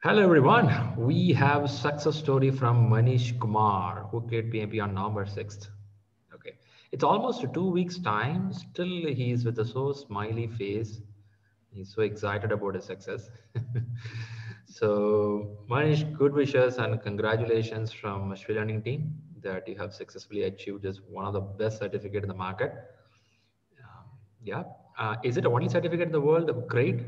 Hello everyone. We have a success story from Manish Kumar who cleared PMP on November 6th. Okay. It's almost 2 weeks time. Still he's with a so smiley face. He's so excited about his success. So Manish, good wishes and congratulations from Sri Learning team that you have successfully achieved this one of the best certificate in the market. Yeah. Is it the only certificate in the world? Great.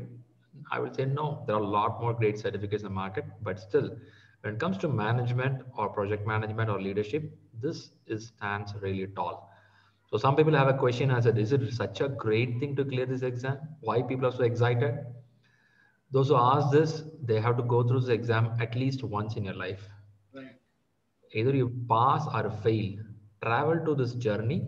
I would say no. There are a lot more great certificates in the market, but still, when it comes to management or project management or leadership, this is stands really tall. So some people have a question as is it such a great thing to clear this exam? Why people are so excited? Those who ask this, they have to go through this exam at least once in your life. Right. Either you pass or fail. Travel to this journey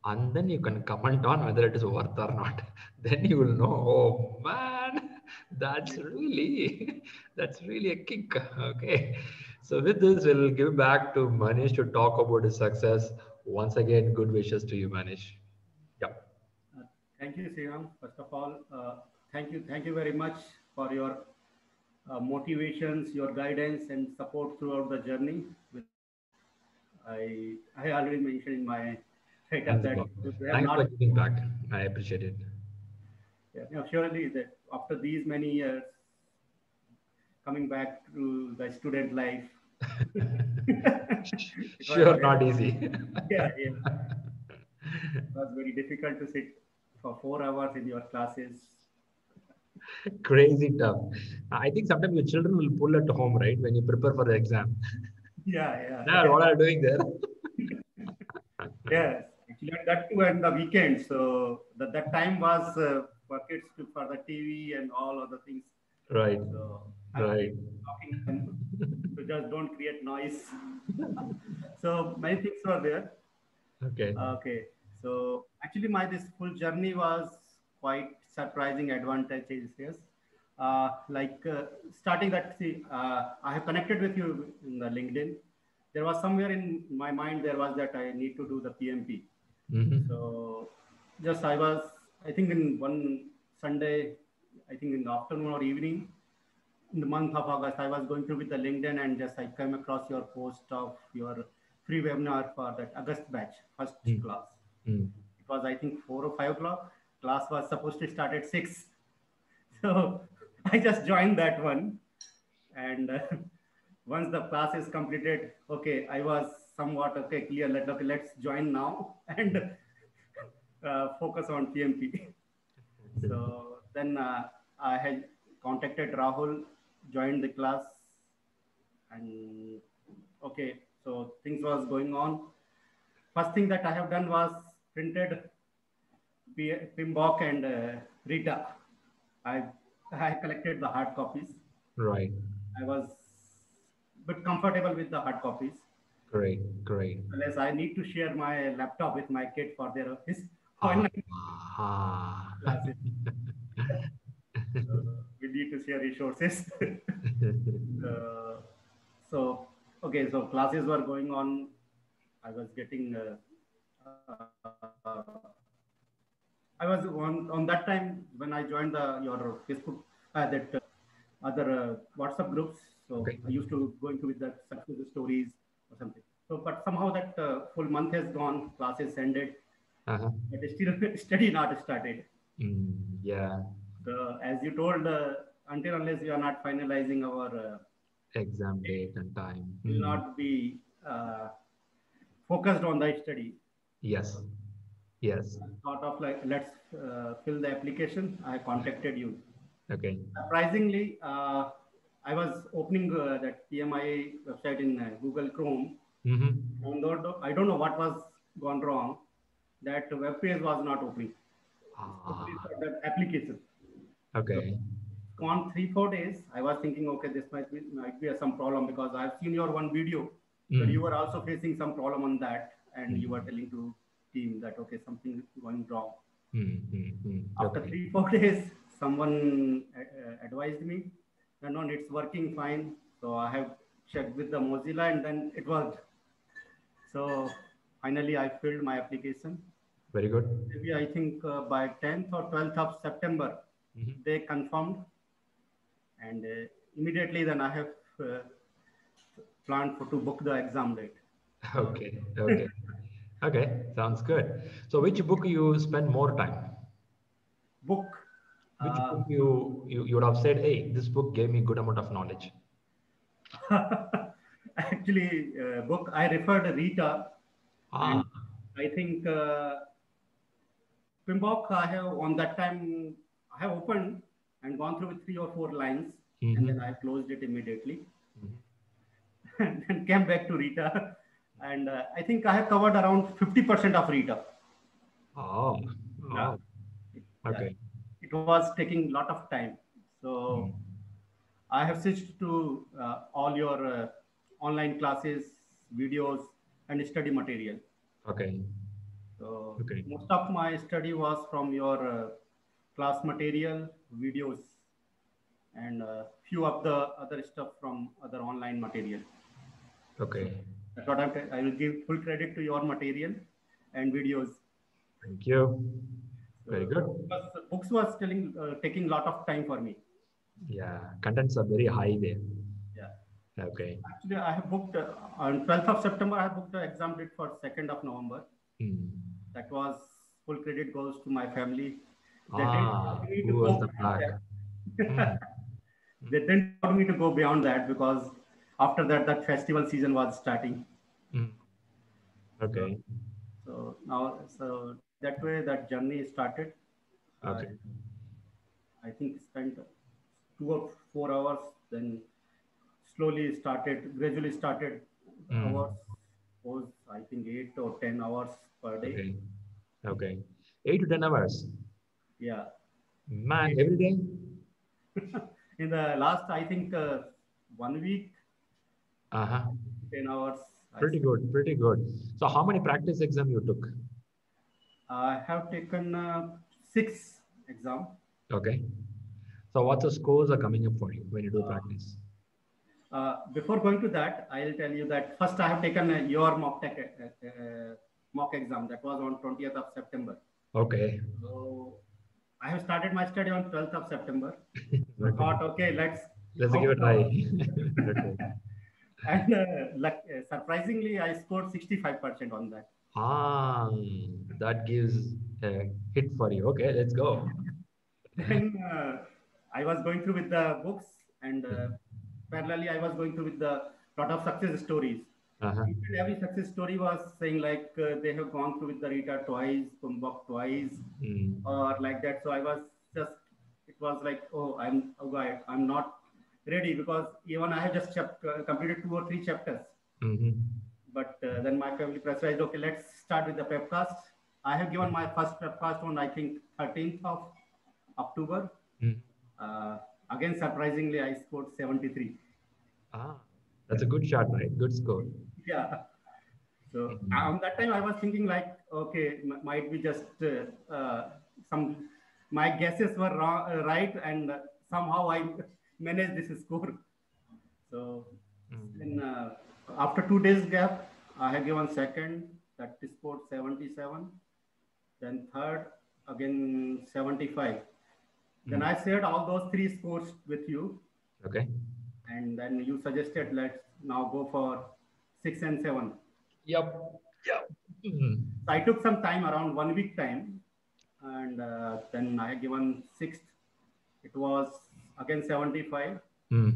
and then you can comment on whether it is worth or not. Then you will know, oh man, that's really that's really a kick. Okay, so with this we'll give back to Manish to talk about his success. Once again, good wishes to you, Manish. Yeah. Uh, Thank you, Sriram. First of all, thank you very much for your motivations, your guidance, and support throughout the journey. I already mentioned in my write-up that Thanks a lot. we have Thanks not. for giving back. I appreciate it. Yeah, surely that after these many years, coming back to the student life, it was Sure, not easy. yeah, it was very difficult to sit for 4 hours in your classes. Crazy tough. I think sometimes your children will pull at home, right? When you prepare for the exam. Yeah, Dad, what are you doing there? yes. Actually, and that too, and the weekend. So that time was for kids for the TV and all other things. Right, So I was right. talking them to just don't create noise. So many things were there. Okay. Okay. So actually, my this full journey was quite surprising advantages. Yes. Starting that, see, I have connected with you in the LinkedIn. There was somewhere in my mind there was that I need to do the PMP. Hmm. So just I was, I think in one Sunday, I think in the afternoon or evening, in the month of August, I was going through with the LinkedIn and just I came across your post of your free webinar for that August batch, first class. Mm. It was, I think, 4 or 5 o'clock. Class was supposed to start at 6. So I just joined that one. And once the class is completed, okay, I was somewhat okay, clear. Okay, let's join now and focus on PMP. So then I had contacted Rahul, joined the class, and okay, so things was going on. First thing that I have done was printed Pimbok and Rita. I I collected the hard copies. Right. I was bit comfortable with the hard copies. Great, great. Unless I need to share my laptop with my kid for their his Ah, online ah. classes. We need to share resources. uh, so okay, so classes were going on. I was getting. I was on that time when I joined the your Facebook that other WhatsApp groups. So I Okay. used to going through with the success stories or something. So, but somehow that full month has gone, classes ended, Uh-huh. but still study not started. Mm, yeah. So, as you told, until unless you are not finalizing our Exam date and time. will Mm. not be focused on the study. Yes. Yes. Thought of like, let's fill the application. I contacted you. Okay. Surprisingly, I was opening that PMI website in Google Chrome. Mm-hmm. And I don't know what was gone wrong. That web page was not opening, especially Ah, for that application. So okay. gone 3 4 days. I was thinking, okay, this might be some problem because I've seen your one video where you were Mm. also facing some problem on that, and you were Mm. telling to team that okay, something is going wrong. Mm. Mm. Mm. After Okay. 3 4 days, someone advised me, no, it's working fine. So I have checked with the Mozilla, and then it worked. So finally, I filled my application. Very good. Maybe I think by 10th or 12th of September, Mm-hmm. they confirmed, and immediately then I have planned to book the exam date. Okay, okay, okay. Sounds good. So, which book you spend more time? Book. Which book you would have said, hey, this book gave me good amount of knowledge. Actually, book I referred Rita, and Ah, I think PMBOK I have on that time I have opened and gone through with 3 or 4 lines, and then I closed it immediately, and then came back to Rita, and I think I have covered around 50% of Rita. oh, Yeah, oh, yeah, okay. it was taking a lot of time, so Mm. I have switched to all your online classes, videos, and study material. Okay, So okay, most of my study was from your class material, videos, and few of the other stuff from other online material. okay. That's what I will give full credit to your material and videos. Thank you. Very So good. books was taking a lot of time for me. Yeah, contents are very high there. Yeah. Okay. Actually, I have booked on 12th of September. I have booked the exam date for 2nd of November. Hmm. That was full credit goes to my family. They didn't Ah, allow me to who go was the beyond back? Hmm. that. They didn't allow me to go beyond that because after that, that festival season was starting. Hmm. So, Okay, so now, so that way, that journey started. Uh, okay. I think spent 2 or 4 hours, then gradually started Hmm. hours, was I think 8 or 10 hours per day. Okay, okay. 8 to 10 hours. Yeah. Man, Eight. every day? In the last, I think 1 week, Uh-huh. 10 hours. Pretty good, pretty good. So how many practice exam you took? I have taken 6 exam. Okay. So what's the scores are coming up for you when you do practice? Before going to that, I'll tell you that first I have taken your mock exam that was on 20th of September. Okay. So I have started my study on 12th of September. So Okay. thought, okay, Let's how give it a try. to Okay. and surprisingly, I scored 65% on that. Ah, that gives a hit for you. Okay, let's go. Then I was going through with the books, and parallelly I was going through with the lot of success stories. Uh-huh. Each and every success story was saying like they have gone through with the Rita twice, Kumbhak twice, Mm. or like that. So I was just, it was like, I'm not ready because even I have just completed 2 or 3 chapters. Mm-hmm. But then my family pressurized, okay, let's start with the pepcast. I have given my first pepcast on, I think, 13th of October. Mm. Uh, Again, surprisingly, I scored 73. Ah, that's a good shot, right? Good score. Yeah. So Mhm. on that time, I was thinking like, okay, might be just some, my guesses were wrong, right, and somehow I managed this score. So then after 2 days gap, I have given second, that scored 77. Then third, again 75. Then I shared all those 3 scores with you, Okay. and then you suggested let's now go for 6 and 7. Yep. Yep. Mm. So I took some time, around 1 week time, and then I given sixth. It was again 75, Mm.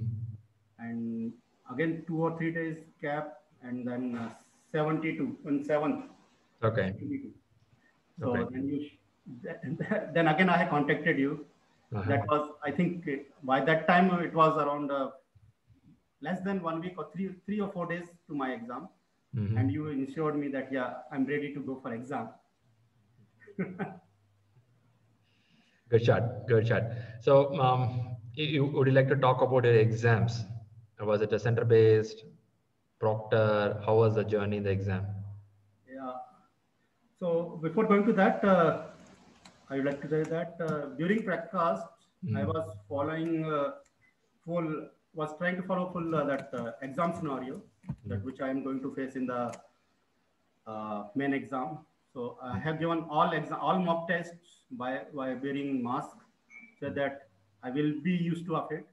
and again 2 or 3 days gap, and then 72 and seventh. Okay. 72. Okay. So then again I had contacted you. Uh-huh. That was, I think, by that time it was around less than 1 week or 3 or 4 days to my exam, Mhm. and you ensured me that I'm ready to go for exam. Good shot. Good shot. So, would you like to talk about your exams? Was it a center-based, proctor? How was the journey in the exam? Yeah. So before going to that, I would like to say that during practicast, I Mm. was following was trying to follow full that exam scenario that which I am going to face in the main exam. So I have given all mock tests by wearing mask, so that I will be used to of it.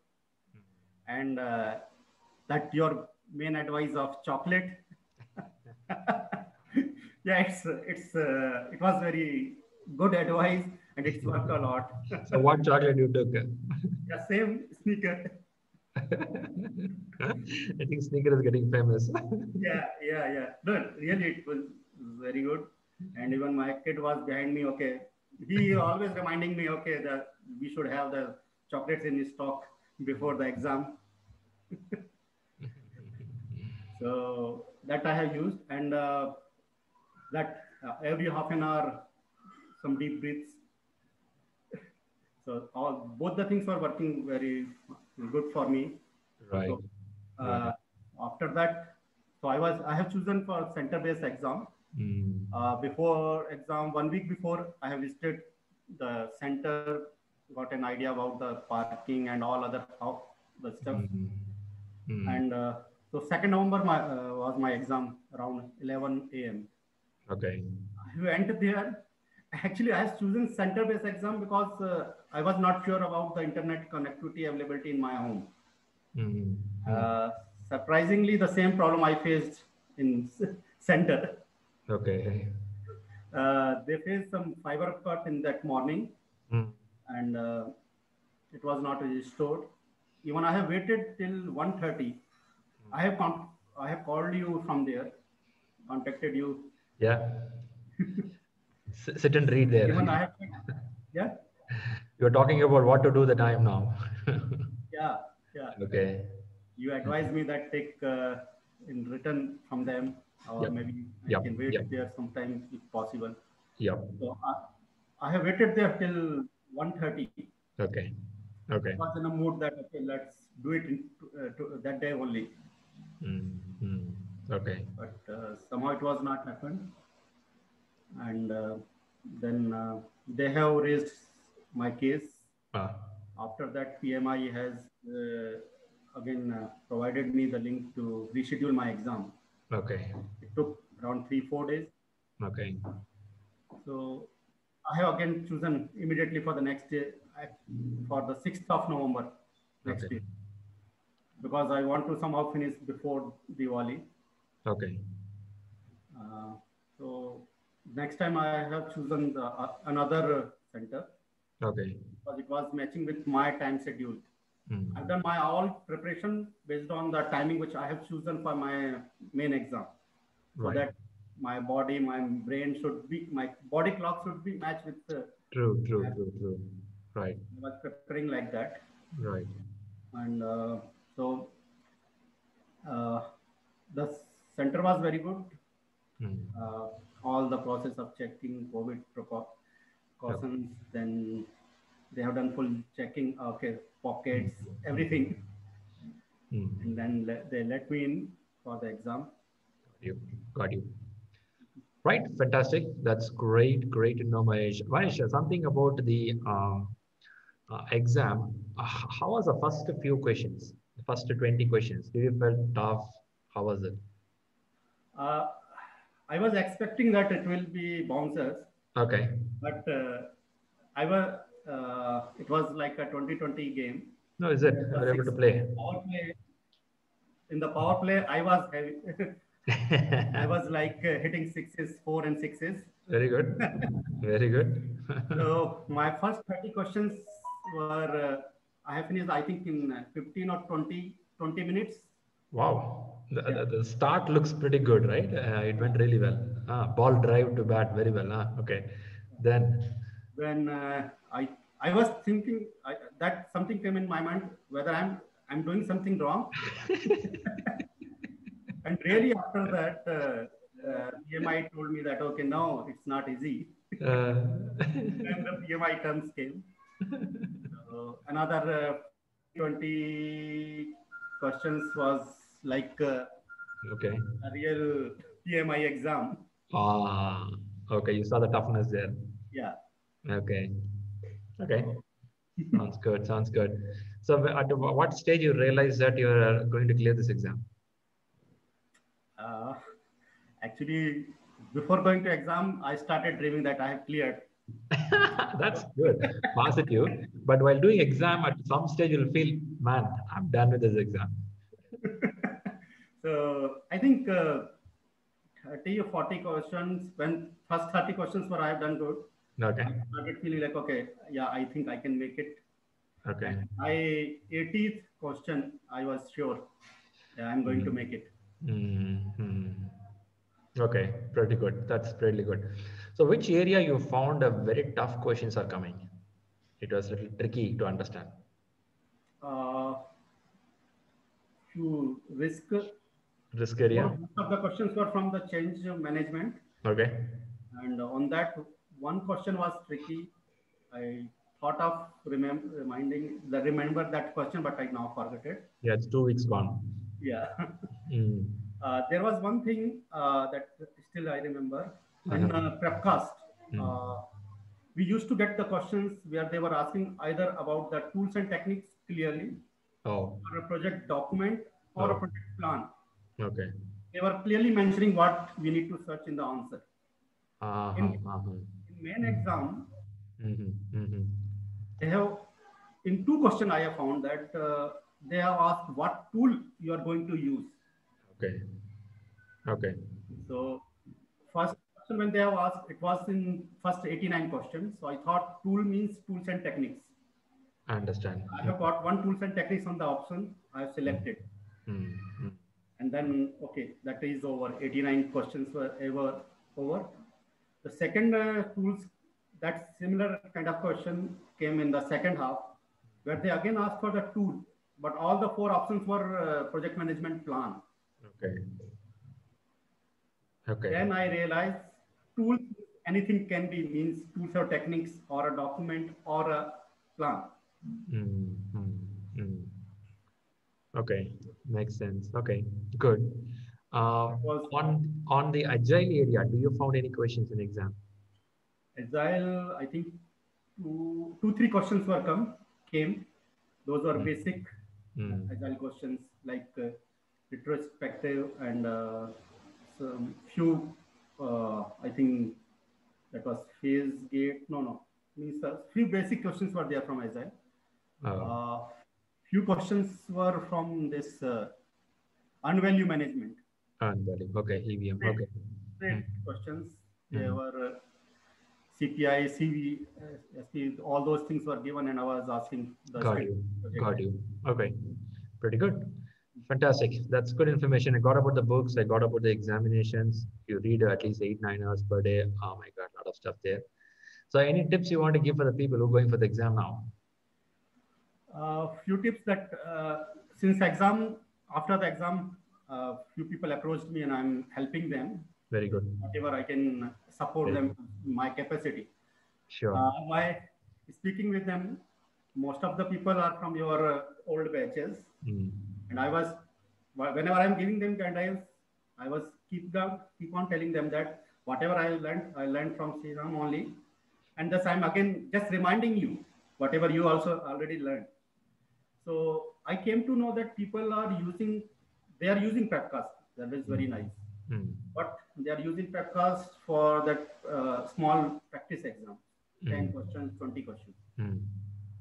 and that your main advice of chocolate. Yeah, it was very good advice, and it's worked a lot. So what chocolate you took? Yeah, same sneaker. I think sneaker is getting famous. Yeah. No, really, it was very good. And even my kid was behind me. Okay, he always reminding me. Okay, that we should have the chocolates in stock before the exam. So that I have used, and that every half an hour, some deep breaths. So both the things were working very good for me. Right. So Right. after that, so I have chosen for center-based exam. Mm. Before exam, 1 week before, I have visited the center, got an idea about the parking and all other how the stuff. Mm. Mm. And so 2nd November was my exam around 11 a.m. Okay. I went there. Actually, I have chosen center-based exam because I was not sure about the internet connectivity availability in my home. Mm. Surprisingly, the same problem I faced in center. Okay. They faced some fiber cut in that morning, Mm. and it was not restored. Even I have waited till 1:30. I have called you from there, contacted you. Yeah. Sit and read there. Even I have, yeah, You're talking about what to do the time now. yeah. Okay. You advised me that take in return from them, or Yep. maybe I Yep. can wait Yep. there sometime if possible. Yep. So I have waited there till 1:30. Okay. Okay. Was in a mood that okay, let's do it that day only. Mm. Mm. Okay. But somehow it was not happened, and then they have raised my case. Ah. After that, PMI has again provided me the link to reschedule my exam. Okay. It took around 3-4 days. Okay. So I have again chosen immediately for the next day, for the 6th of November next Okay. day, because I want to somehow finish before Diwali. Okay. So next time I have chosen another center Okay. because it was matching with my time schedule. Mm. I've done my all preparation based on the timing which I have chosen for my main exam, so Right. that my body, my brain should be, my body clock should be matched with. True. Right. I was preparing like that, Right. and so the center was very good. Mm. All the process of checking COVID precautions, then they have done full checking. Okay, pockets, everything, Mm. and then they let me in for the exam. Got you. Right. Fantastic. That's great. Great to know, Mahesh. Mahesh, something about the exam. How was the first few questions? The first 20 questions. Did you felt tough? How was it? I was expecting that it will be bouncers, Okay. but it was like a 2020 game. No, is it? You were able to play. Power play. In the power play, I was heavy. I was like hitting sixes, 4 and 6s. Very good. Very good. So my first 30 questions were, I have finished, I think, in 15 or 20 minutes. Wow. The start looks pretty good, right? It went really well. Ball drive to bat very well. Okay. Then. When I was thinking that something came in my mind, whether I'm doing something wrong. And really after that, PMI told me that, okay, no, it's not easy. And the PMI terms came. So another 20 questions was like okay. a real PMI exam. Okay. You saw the toughness there. Yeah. Okay. Okay. Sounds good. Sounds good. So at what stage you realize that you're going to clear this exam? Actually, before going to exam, I started dreaming that I have cleared. That's good, positive. But while doing exam, at some stage you'll feel, man, I'm done with this exam. So I think 30 or 40 questions, when first 30 questions were I have done good, Okay. I started feeling like, okay, yeah, I think I can make it. Okay. And my 80th question, I was sure, yeah, I'm going to make it. Hmm. Okay, pretty good. That's pretty good. So which area you found a very tough questions are coming? It was a little tricky to understand. Uh, few risk. Risk area? Most of the questions were from the change management. Okay. And on that, one question was tricky. I thought of remember that question, but I now forgot it. Yeah, it's 2 weeks gone. Yeah. Mm. There was one thing that still I remember in Uh-huh. Prepcast. Mm. We used to get the questions where they were asking either about the tools and techniques clearly, Oh, or a project document, or a oh, project plan. okay. They were clearly mentioning what we need to search in the answer. Uh-huh, In, uh-huh. in main Mm. exam, Mm-hmm, mm-hmm. they have in two questions I have found that they have asked what tool you are going to use. Okay, okay. So first question when they have asked, it was in first 89 questions. So I thought tool means tools and techniques. I understand. I have got one tools and techniques on the option. I have selected. Mm-hmm. And then, okay, that is over. 89 questions were ever over. The second tools, that similar kind of question came in the second half, where they again asked for the tool, but all the four options were project management plan. Okay. Okay. Then I realized tools, anything can be means tools or techniques or a document or a plan. Mm-hmm. Okay, makes sense. Okay, good. Was On the agile area, do you found any questions in exam? agile, I think three questions came. Those were basic Mm. agile questions like retrospective and some few, I think that was phase gate. No, means few basic questions were there from agile. Oh, Few questions were from this unvalue management. unbelievable. Okay, EVM. Straight, Okay. straight questions. They Mm. were CPI, CV, SP, all those things were given, and I was asking the Got state you. project. Got you. Okay, pretty good. Fantastic. That's good information. I got about the books. I got about the examinations. You read at least 8, 9 hours per day. Oh my God, a lot of stuff there. So, any tips you want to give for the people who are going for the exam now? Few tips that since after the exam, few people approached me and I'm helping them. Very good. Whatever I can support Very them, good. my capacity. Sure. By speaking with them, most of the people are from your old batches. Mm. And whenever I'm giving them guidance, I was keep on telling them that whatever I learned from Sriram only. And thus I'm again just reminding you, whatever you also already learned. So I came to know that people are using Prepcast. That is very nice. Mm. But they are using Prepcast for that small practice exam, 10 questions, 20 questions. Mm.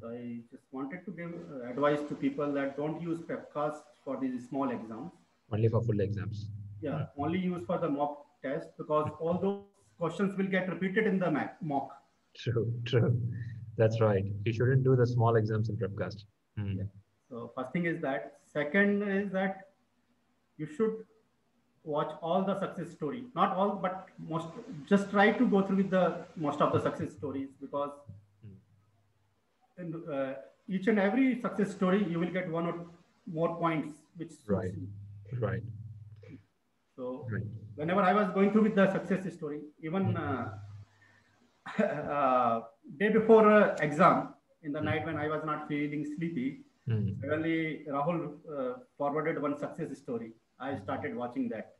So I just wanted to give advice to people that don't use Prepcast for these small exams. Only for full exams. Yeah, only use for the mock test because all those questions will get repeated in the mock. True, true. That's right. You shouldn't do the small exams in Prepcast. Mm. Yeah. So first thing is that. Second is that you should watch all the success story. Not all, but most. Just try to go through with the most of the success stories because in each and every success story you will get one or more points which suits Right. you. Right. So Right. whenever I was going through with the success story, even day before exam, in the night when I was not feeling sleepy, suddenly Rahul forwarded one success story. I started watching that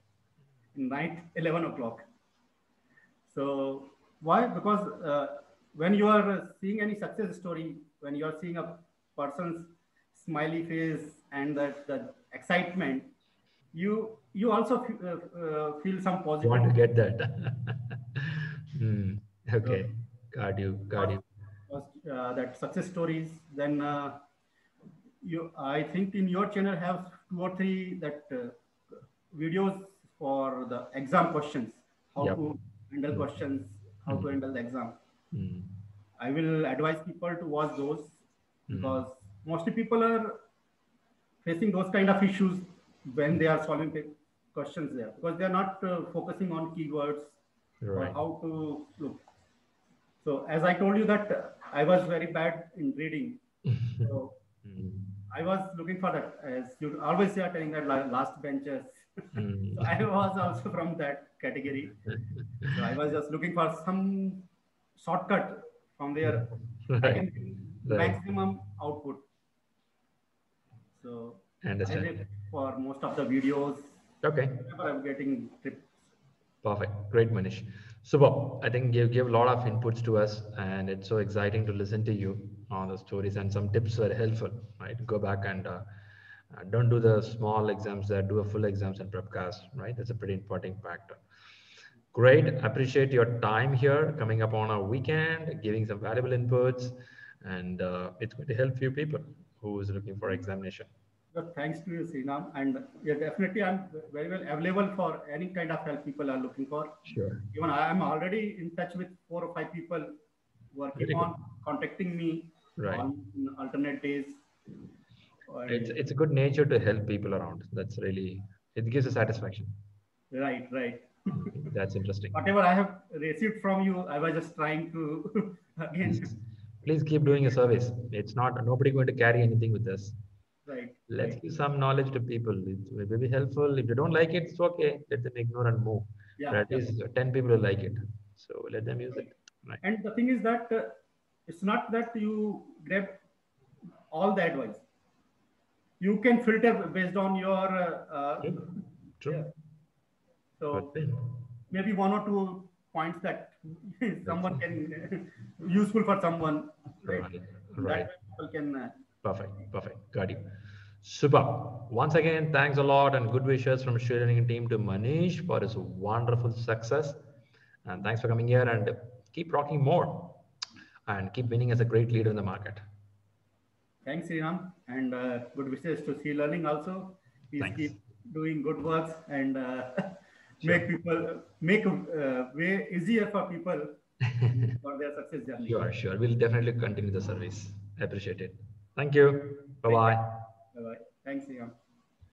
in night 11 o'clock. So why? Because when you are seeing any success story, when you are seeing a person's smiley face and the excitement, you also feel some positive. Want to get that. Okay. So Got you. Got you. That success stories. Then I think in your channel have 2 or 3 that videos for the exam questions, how Yep. to handle questions, how to handle the exam. Mm. I will advise people to watch those because mostly people are facing those kind of issues when they are solving the questions there, because they are not focusing on keywords or Right. how to look. So as I told you that I was very bad in reading. So I was looking for that, as you always say, telling that last benches. So I was also from that category. So I was just looking for some shortcut from there. I can get maximum output. So I understand. I live for most of the videos. Okay. Whenever I'm getting tips. Perfect. Great, Manish. Super. I think you give a lot of inputs to us, and it's so exciting to listen to you on the stories, and some tips were helpful, right? Go back and don't do the small exams there, do a full exams and prepcast, right? That's a pretty important factor. Great. Appreciate your time here, coming up on a weekend, giving some valuable inputs, and it's going to help few people who is looking for examination. So thanks to you, Srinam. And yeah, definitely I'm very well available for any kind of help people are looking for. Sure. Even I am already in touch with 4 or 5 people working on contacting me on alternate days. It's a good nature to help people around. That's really, it gives a satisfaction. Right. That's interesting. Whatever I have received from you, I was just trying to again. Please keep doing a service. It's not, nobody going to carry anything with us. Right. Let's give some knowledge to people. It will be helpful. If they don't like it, it's okay. Let them ignore and move. Yeah. But at least 10 people will like it. So let them use it. Right. And the thing is that it's not that you grab all the advice. You can filter based on your True. Yeah. So maybe 1 or 2 points that someone can useful for someone. Right. That people can. Perfect. Got you. Super. Once again, thanks a lot and good wishes from Shri Learning team to Manish for his wonderful success. And thanks for coming here, and keep rocking more and keep winning as a great leader in the market. Thanks, Sriram, and good wishes to Shri Learning also. Please keep doing good works and make way easier for people for their success journey. Sure. We'll definitely continue the service. I appreciate it. Thank you. Bye-bye. Bye-bye. Thanks, Sriram.